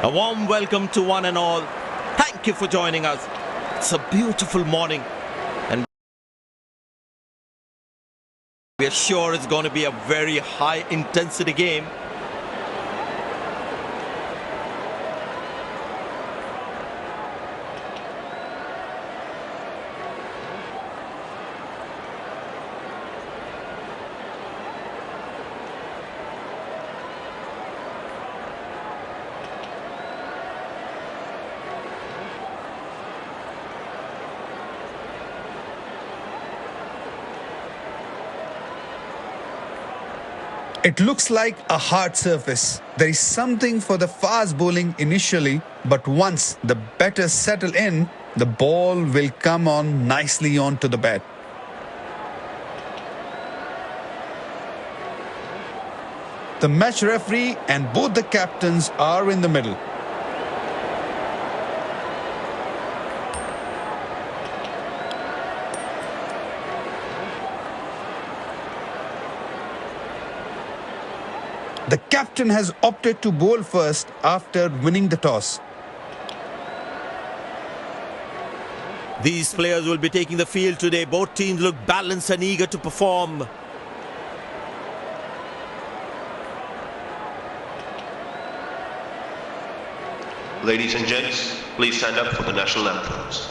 A warm welcome to one and all. Thank you for joining us. It's a beautiful morning and we are sure it's going to be a very high intensity game. It looks like a hard surface. There is something for the fast bowling initially, but once the batters settle in, the ball will come on nicely onto the bat. The match referee and both the captains are in the middle. The captain has opted to bowl first after winning the toss. These players will be taking the field today. Both teams look balanced and eager to perform. Ladies and gents, please stand up for the national anthems.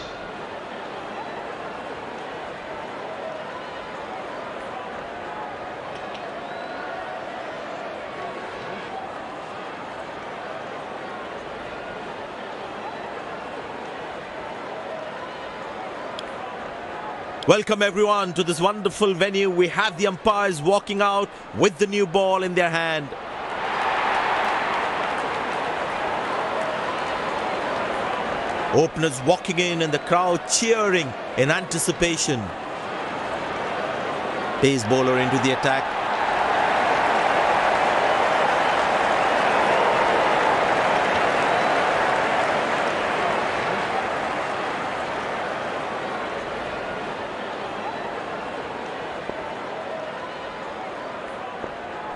Welcome everyone to this wonderful venue. We have the umpires walking out with the new ball in their hand. Openers walking in and the crowd cheering in anticipation. Pace bowler into the attack.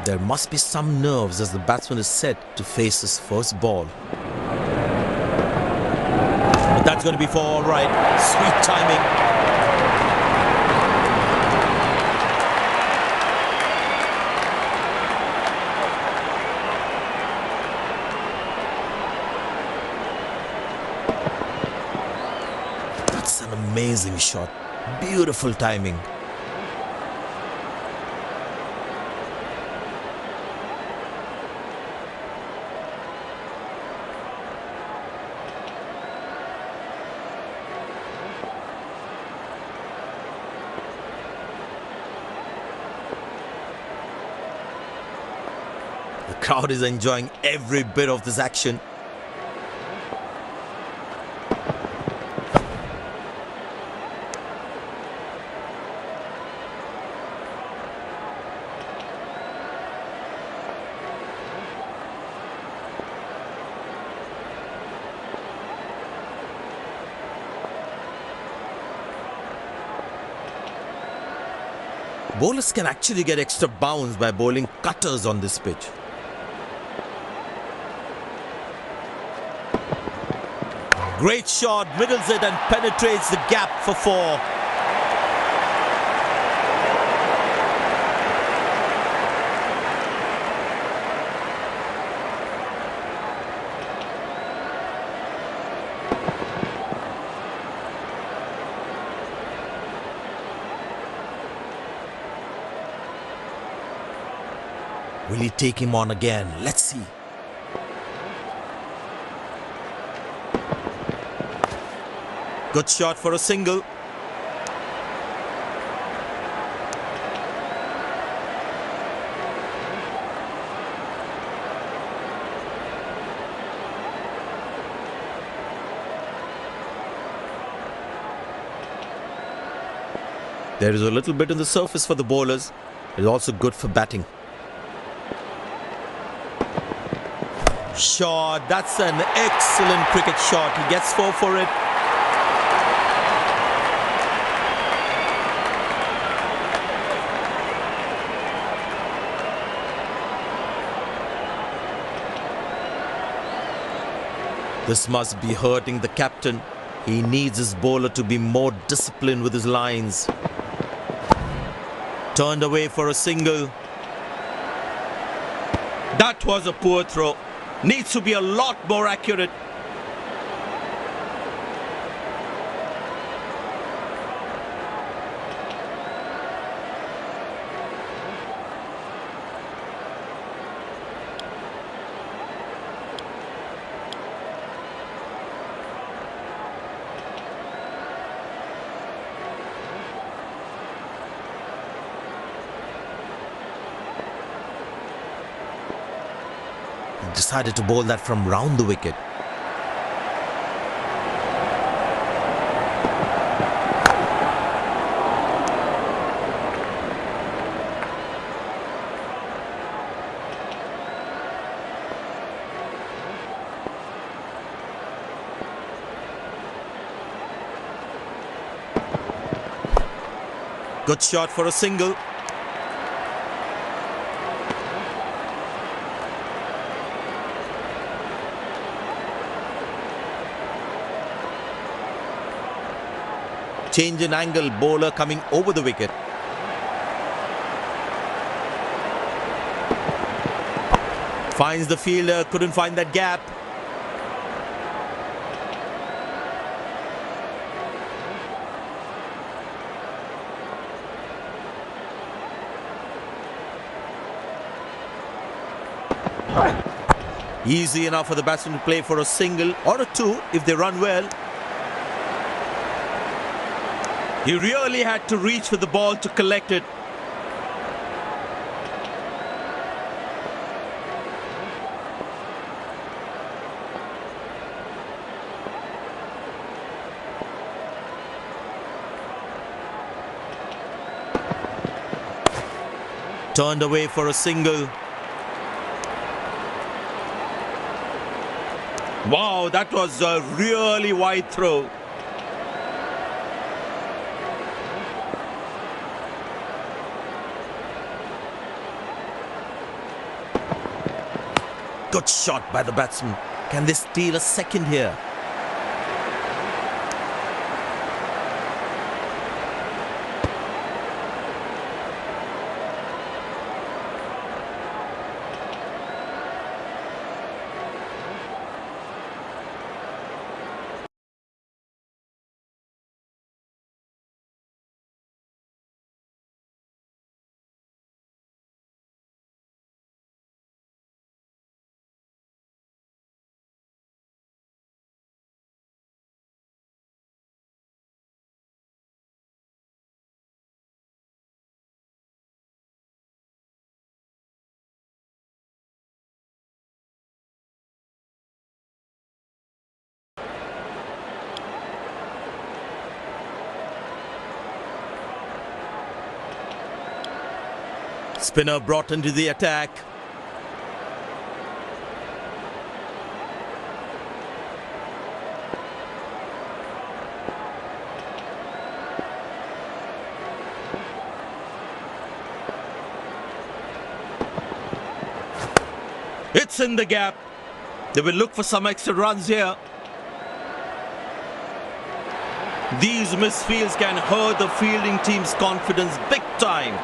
There must be some nerves as the batsman is set to face his first ball. But that's going to be for all right. Sweet timing. That's an amazing shot. Beautiful timing. The crowd is enjoying every bit of this action. Bowlers can actually get extra bounce by bowling cutters on this pitch. Great shot, middles it and penetrates the gap for four. Will he take him on again? Let's see. Good shot for a single. There is a little bit in the surface for the bowlers. It is also good for batting. Shot. That's an excellent cricket shot. He gets four for it. This must be hurting the captain. He needs his bowler to be more disciplined with his lines. Turned away for a single. That was a poor throw. Needs to be a lot more accurate. Decided to bowl that from round the wicket. Good shot for a single. Change in angle, bowler coming over the wicket. Finds the fielder, couldn't find that gap. Easy enough for the batsman to play for a single or a two if they run well. He really had to reach for the ball to collect it. Turned away for a single. Wow, that was a really wide throw. Good shot by the batsman. Can they steal a second here? Spinner brought into the attack. It's in the gap. They will look for some extra runs here. These misfields can hurt the fielding team's confidence big time.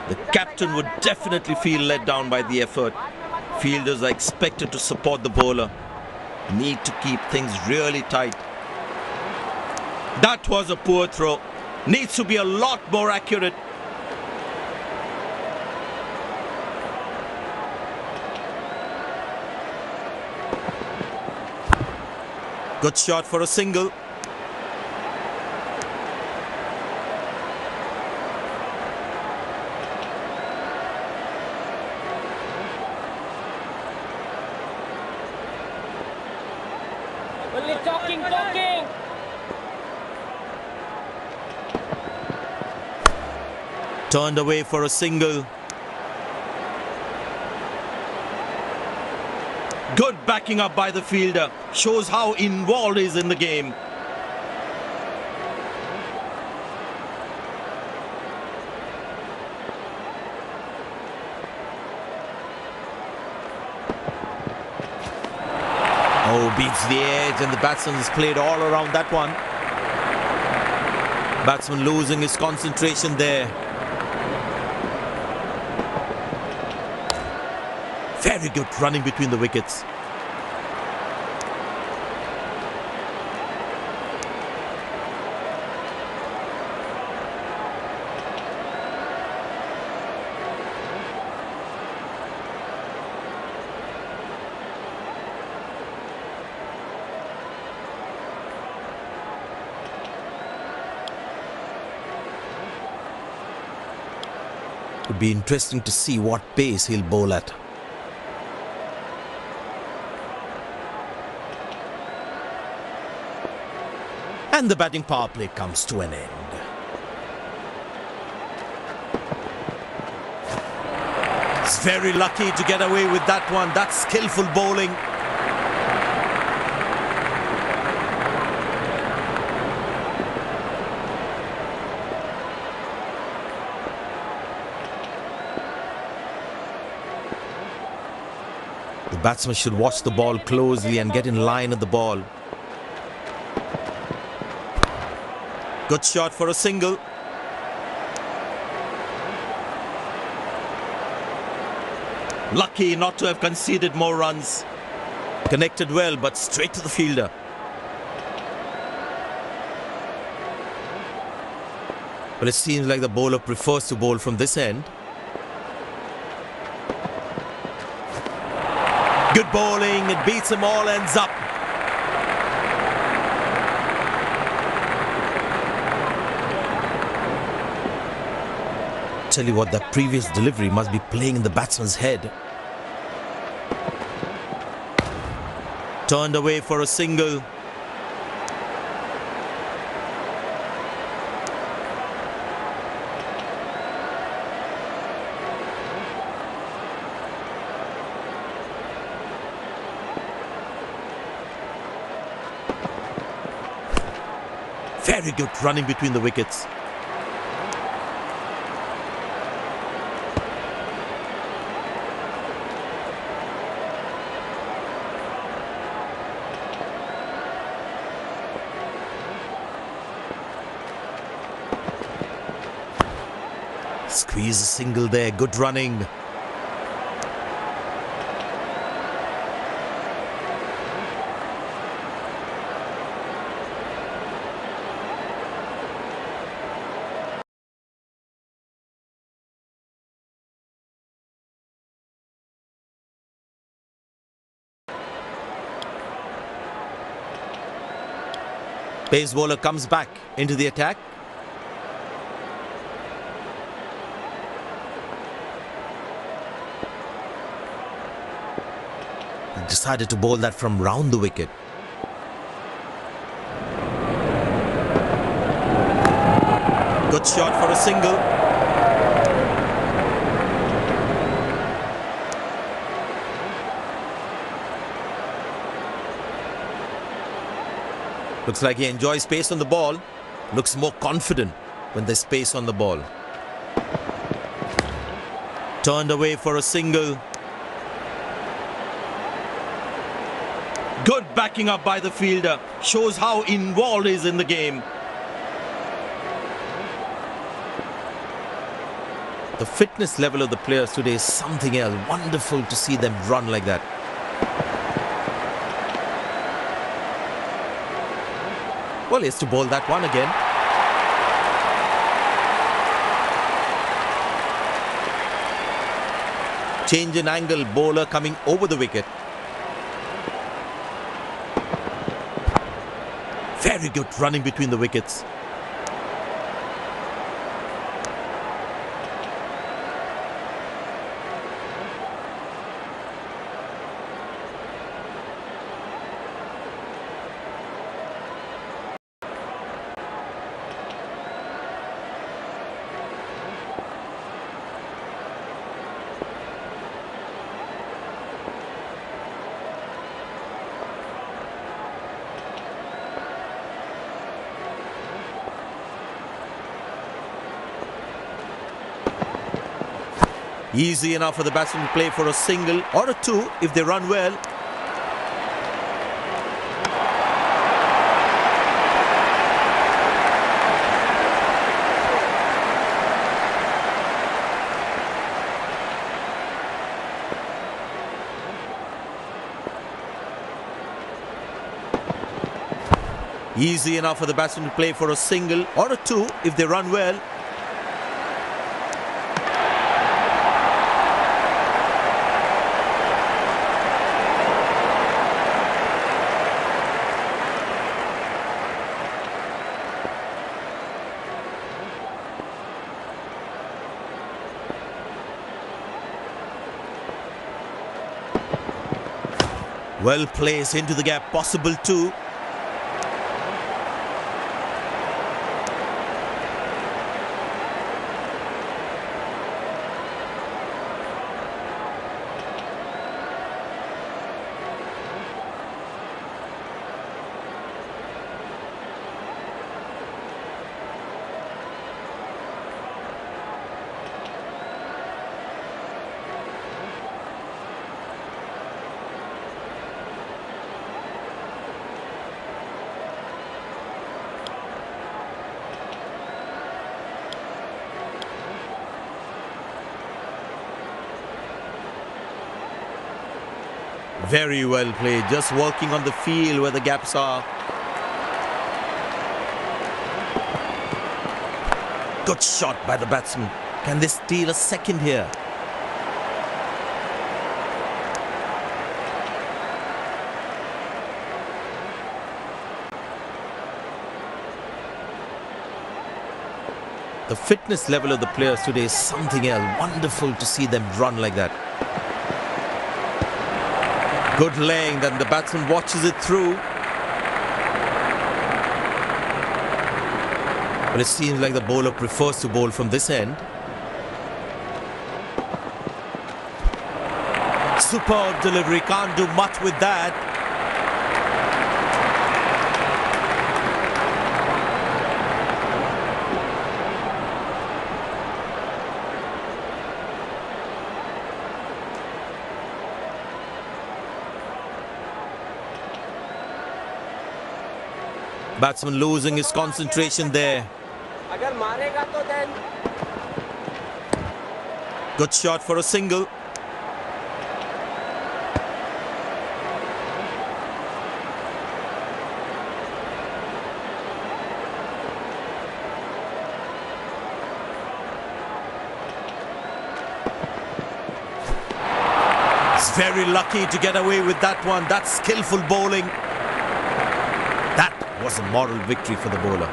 The captain would definitely feel let down by the effort. Fielders are expected to support the bowler. Need to keep things really tight. That was a poor throw. Needs to be a lot more accurate. Good shot for a single. Only talking, talking. Turned away for a single. Good backing up by the fielder. Shows how involved he is in the game. Oh, beats the edge, and the batsman has played all around that one. Batsman losing his concentration there. Very good running between the wickets. Would be interesting to see what pace he'll bowl at. And the batting power play comes to an end. He's very lucky to get away with that one. That's skillful bowling. The batsman should watch the ball closely and get in line at the ball. Good shot for a single. Lucky not to have conceded more runs. Connected well, but straight to the fielder. But it seems like the bowler prefers to bowl from this end. Good bowling, it beats him all ends up. Tell you what, that previous delivery must be playing in the batsman's head. Turned away for a single. Very good running between the wickets. Squeeze a single there, good running. Pace bowler comes back into the attack. He decided to bowl that from round the wicket. Good shot for a single. Looks like he enjoys space on the ball. Looks more confident when there's space on the ball. Turned away for a single. Good backing up by the fielder. Shows how involved he is in the game. The fitness level of the players today is something else. Wonderful to see them run like that. Well, he has to bowl that one again. Change in angle, bowler coming over the wicket. Very good running between the wickets. Easy enough for the batsman to play for a single or a two if they run well. Easy enough for the batsman to play for a single or a two if they run well. Well placed into the gap, possible two. Very well played, just working on the field where the gaps are. Good shot by the batsman. Can they steal a second here? The fitness level of the players today is something else. Wonderful to see them run like that. Good laying, then the batsman watches it through. But it seems like the bowler prefers to bowl from this end. Superb delivery, can't do much with that. Batsman losing his concentration there. Good shot for a single. He's very lucky to get away with that one. That's skillful bowling. That was a moral victory for the bowler.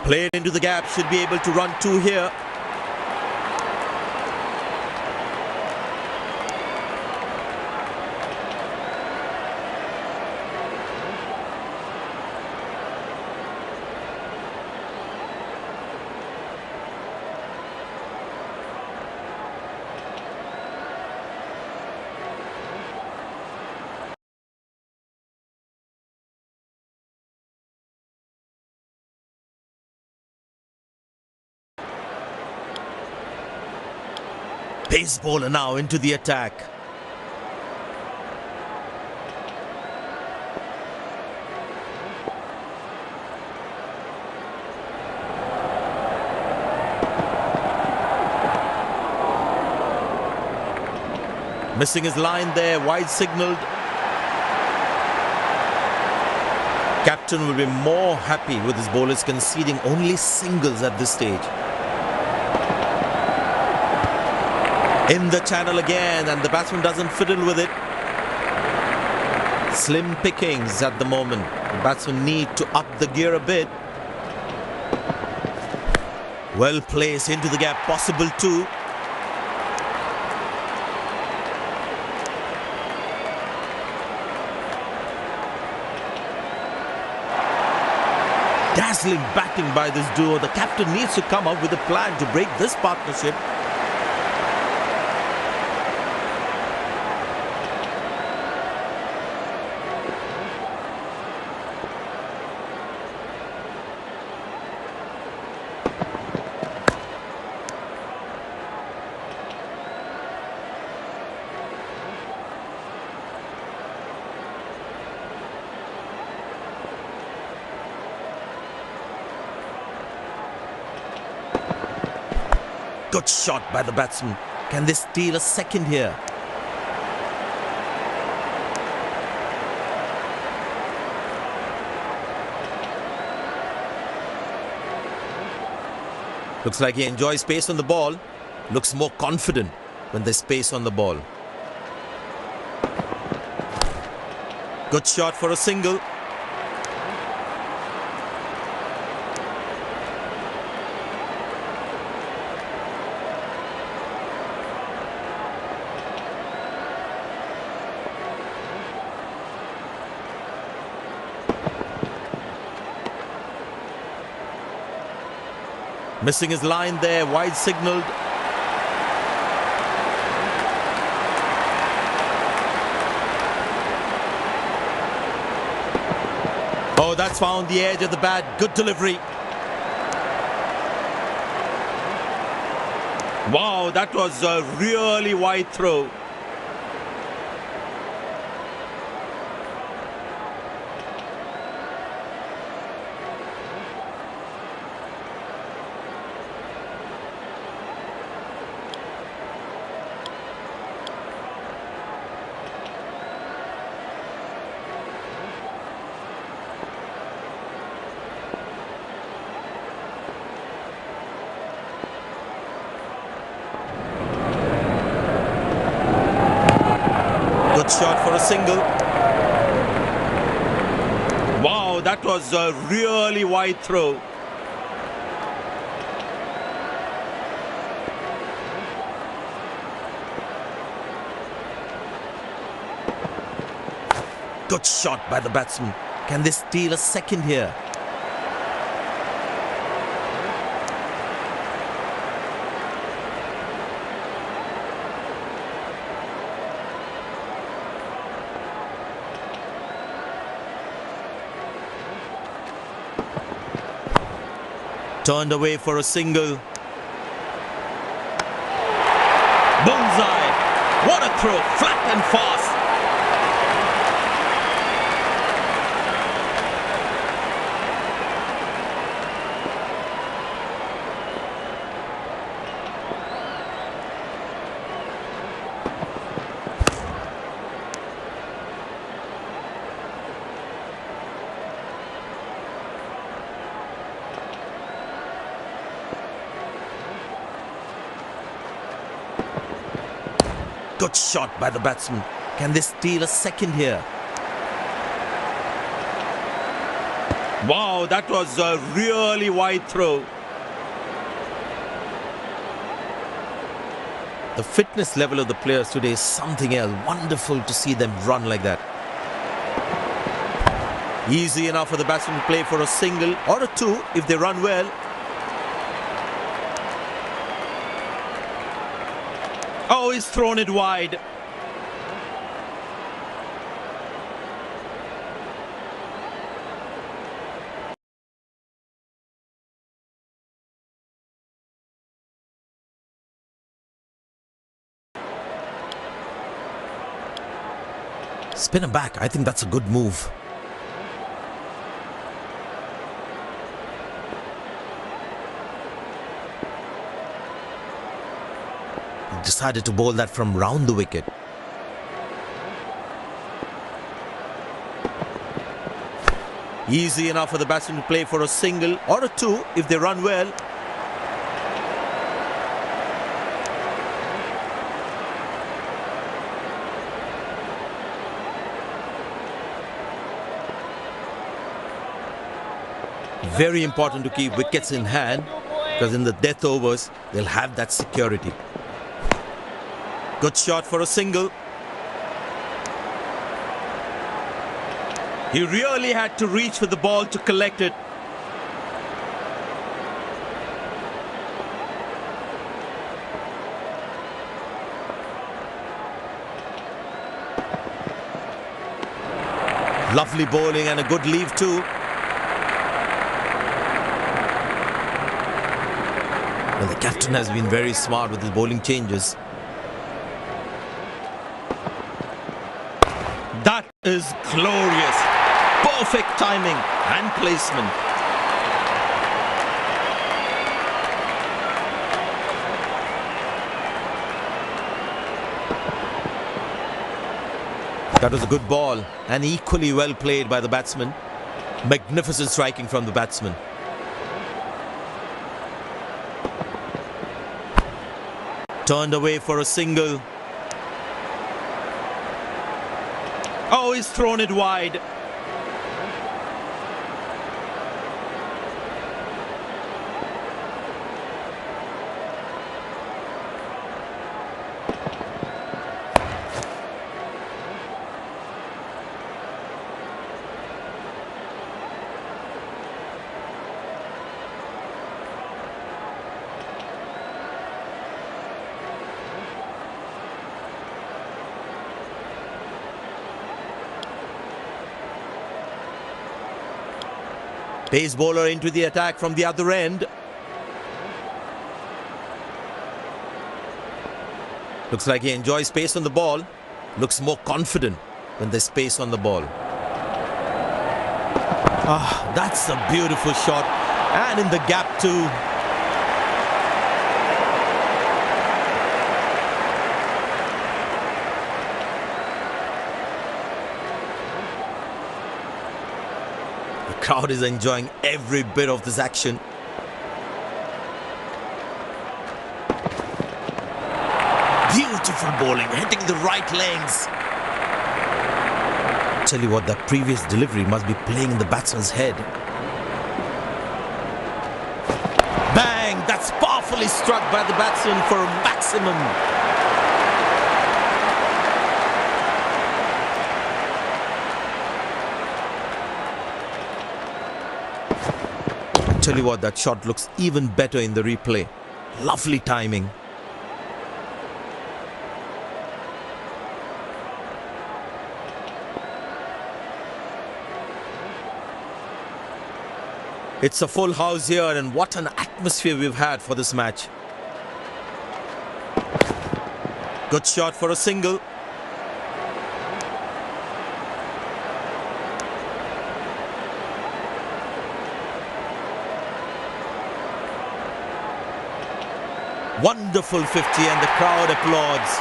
Played into the gap, should be able to run two here. Pace bowler now into the attack. Missing his line there, wide signalled. Captain will be more happy with his bowlers conceding only singles at this stage. In the channel again, and the batsman doesn't fiddle with it. Slim pickings at the moment. The batsmen need to up the gear a bit. Well placed into the gap, possible two. Dazzling batting by this duo. The captain needs to come up with a plan to break this partnership. Good shot by the batsman. Can they steal a second here? Looks like he enjoys space on the ball. Looks more confident when there's space on the ball. Good shot for a single. Missing his line there, wide signalled. Oh, that's found the edge of the bat. Good delivery. Wow, that was a really wide throw. Good shot for a single. Wow, that was a really wide throw. Good shot by the batsman. Can they steal a second here? Turned away for a single. Bullseye! What a throw! Flat and fast! Good shot by the batsman. Can they steal a second here? Wow, that was a really wide throw. The fitness level of the players today is something else. Wonderful to see them run like that. Easy enough for the batsman to play for a single or a two if they run well. Oh, he's thrown it wide. Spinner back. I think that's a good move. Decided to bowl that from round the wicket. Easy enough for the batsman to play for a single or a two if they run well. Very important to keep wickets in hand because in the death overs they'll have that security. Good shot for a single. He really had to reach for the ball to collect it. Lovely bowling and a good leave too. Well, the captain has been very smart with his bowling changes. That is glorious. Perfect timing and placement. That was a good ball and equally well played by the batsman. Magnificent striking from the batsman. Turned away for a single. Oh, he's thrown it wide. Pace bowler into the attack from the other end. Looks like he enjoys space on the ball. Looks more confident when there's space on the ball. Ah, that's a beautiful shot. And in the gap too. The crowd is enjoying every bit of this action. Beautiful bowling, hitting the right legs. Tell you what, that previous delivery must be playing in the batsman's head. Bang! That's powerfully struck by the batsman for a maximum. Tell you what, that shot looks even better in the replay. Lovely timing. It's a full house here, and what an atmosphere we've had for this match. Good shot for a single. Wonderful 50 and the crowd applauds.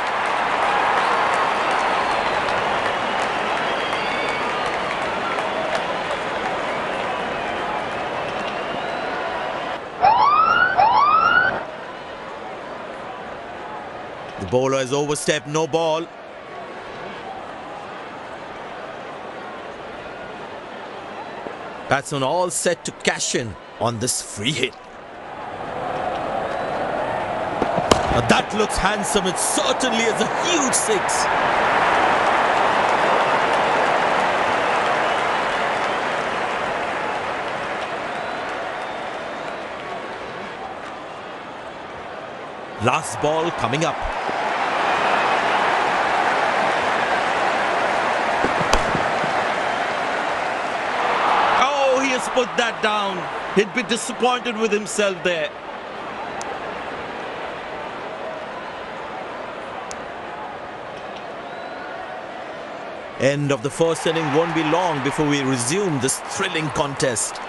The bowler has overstepped, no ball. Batsman all set to cash in on this free hit. Now that looks handsome. It certainly is a huge six. Last ball coming up. Oh, he has put that down. He'd be disappointed with himself there. End of the first inning won't be long before we resume this thrilling contest.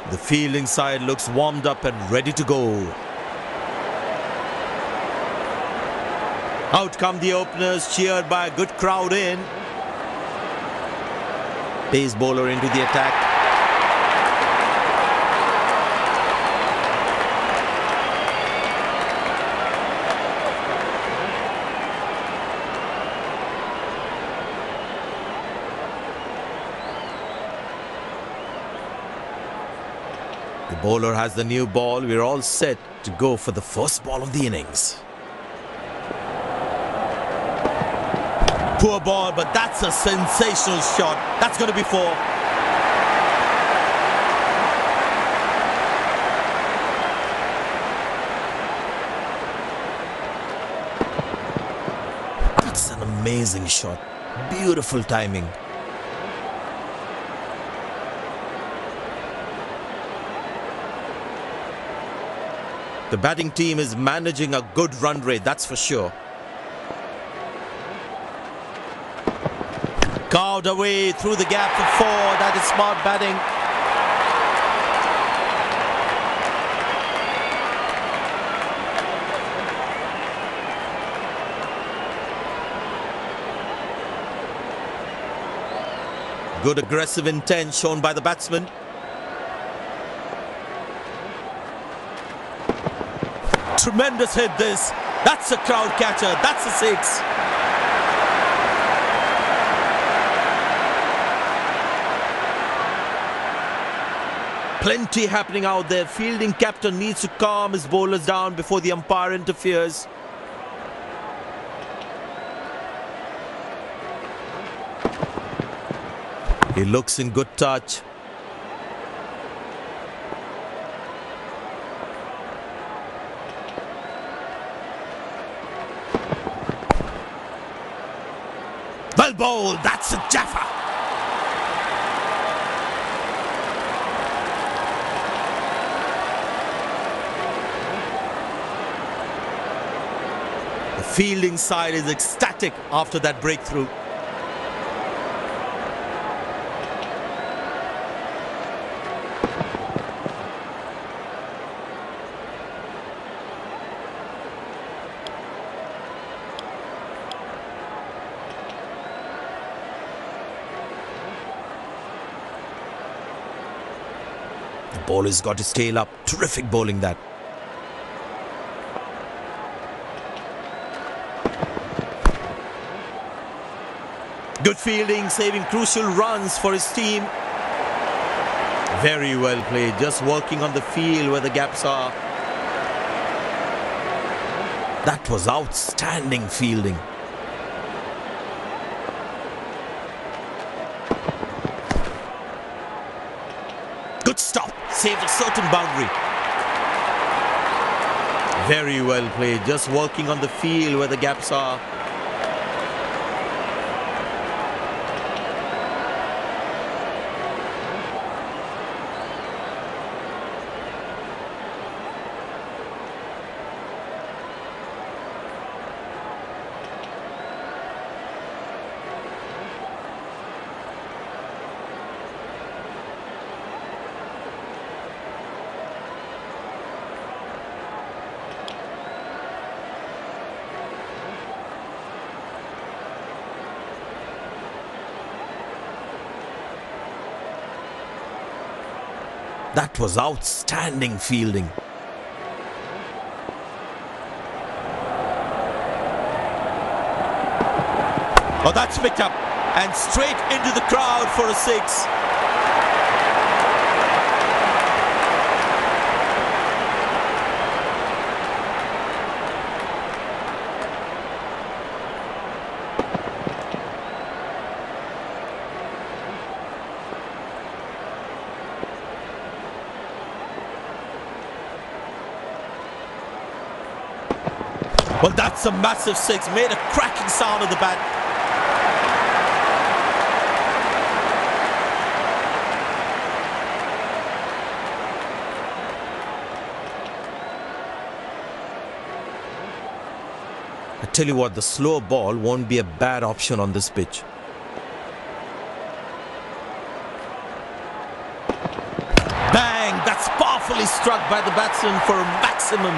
The fielding side looks warmed up and ready to go. Out come the openers, cheered by a good crowd in. Pace bowler into the attack. Bowler has the new ball. We're all set to go for the first ball of the innings. Poor ball, but that's a sensational shot. That's going to be four. That's an amazing shot. Beautiful timing. The batting team is managing a good run rate, that's for sure. Carved away through the gap for four. That is smart batting. Good aggressive intent shown by the batsman. Tremendous hit this. That's a crowd catcher. That's a six. Plenty happening out there. Fielding captain needs to calm his bowlers down before the umpire interferes. He looks in good touch. Well bowled, that's a jaffa. The fielding side is ecstatic after that breakthrough. The bowler's got his tail up. Terrific bowling that. Good fielding, saving crucial runs for his team. Very well played, just working on the field where the gaps are. That was outstanding fielding. Good stop, saved a certain boundary. Very well played, just working on the field where the gaps are. That was outstanding fielding. Oh, that's picked up and straight into the crowd for a six. Well, that's a massive six. Made a cracking sound of the bat. I tell you what, the slow ball won't be a bad option on this pitch. Bang! That's powerfully struck by the batsman for a maximum.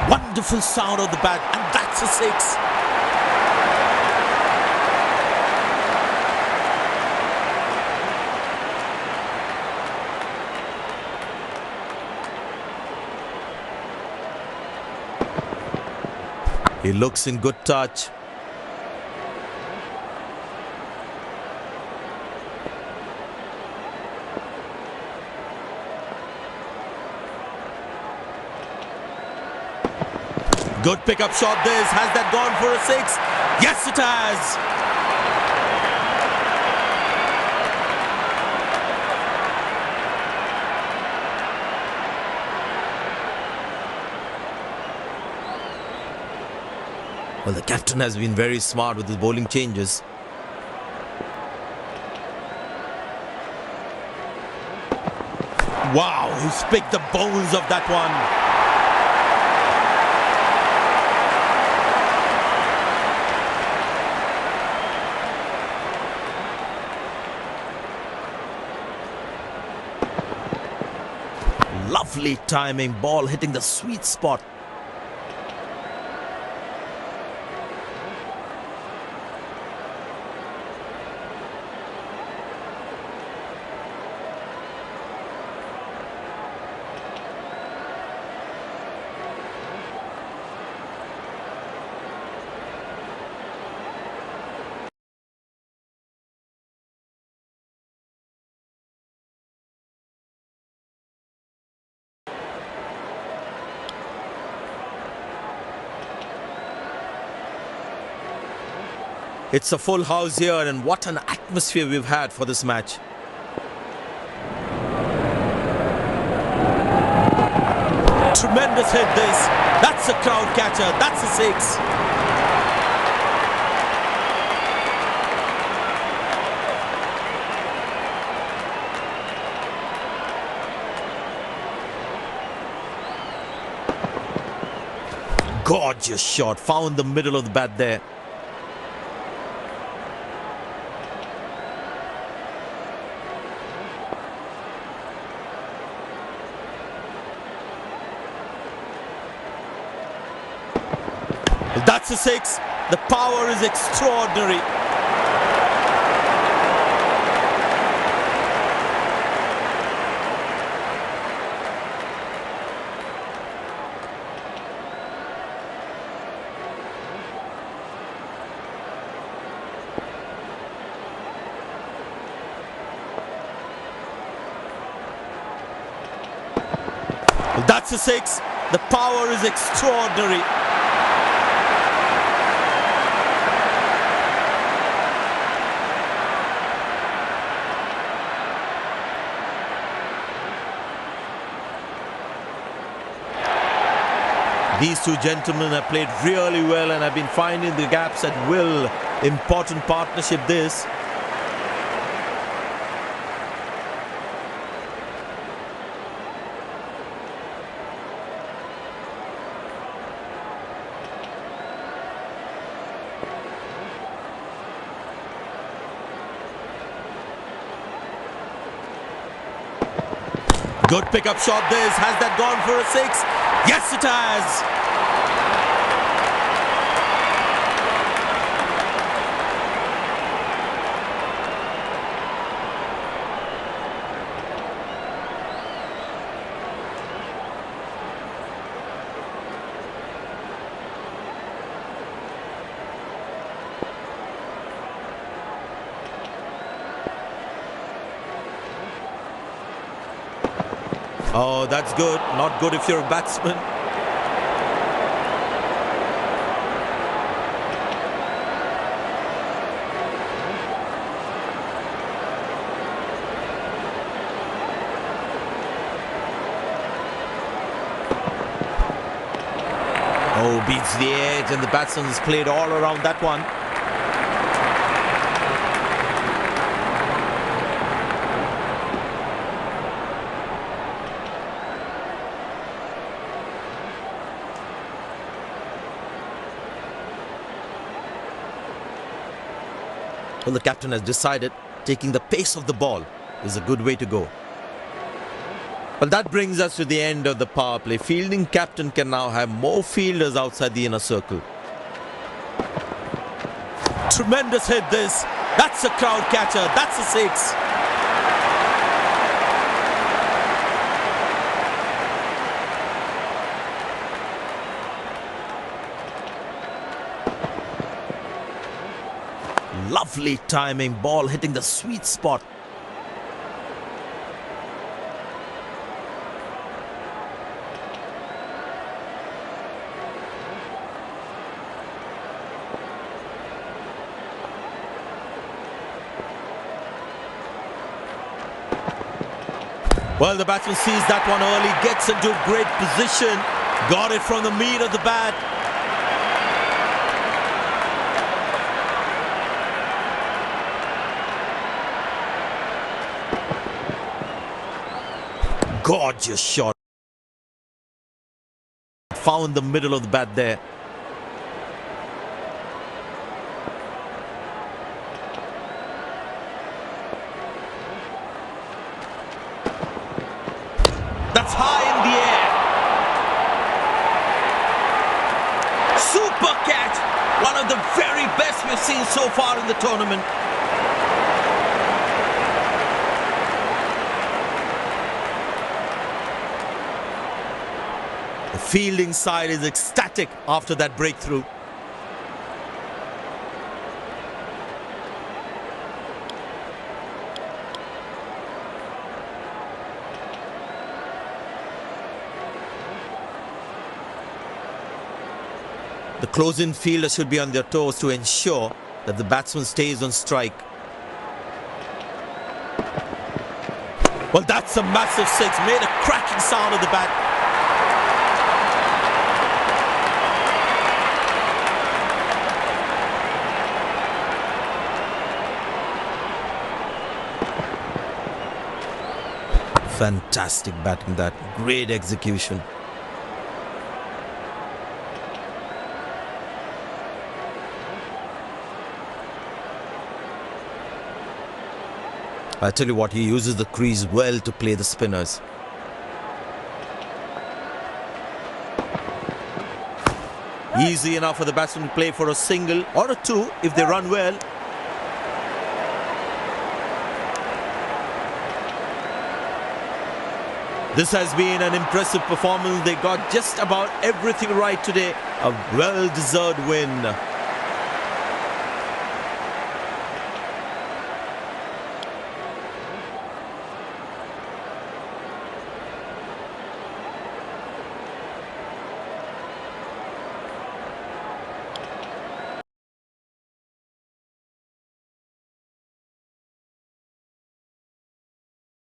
Wonderful sound of the bat, and that's That's a six. He looks in good touch. Good pickup shot this. Has that gone for a six? Yes, it has. Well, the captain has been very smart with his bowling changes. Wow, he's picked the bones of that one. Lovely timing, ball hitting the sweet spot. It's a full house here, and what an atmosphere we've had for this match. Tremendous hit this. That's a crowd catcher. That's a six. Gorgeous shot. Found the middle of the bat there. That's a six. The power is extraordinary. That's a six. The power is extraordinary. These two gentlemen have played really well and have been finding the gaps at will. Important partnership this. Good pickup shot this. Has that gone for a six? Yes, it has. Oh, that's good. Not good if you're a batsman. Oh, beats the edge, and the batsman has played all around that one. Well, the captain has decided taking the pace of the ball is a good way to go. Well, that brings us to the end of the power play. Fielding captain can now have more fielders outside the inner circle. Tremendous hit this. That's a crowd catcher. That's a six. Lovely timing. Ball hitting the sweet spot. Well, the batsman sees that one early, gets into a great position, got it from the meat of the bat. Gorgeous shot. Found the middle of the bat there. That's high in the air. Super catch. One of the very best we've seen so far in the tournament. The fielding side is ecstatic after that breakthrough. The close-in fielder should be on their toes to ensure that the batsman stays on strike. Well, that's a massive six. Made a cracking sound of the bat. Fantastic batting that. Great execution. I tell you what, he uses the crease well to play the spinners. Easy enough for the batsman to play for a single or a two if they run well. This has been an impressive performance. They got just about everything right today. A well-deserved win.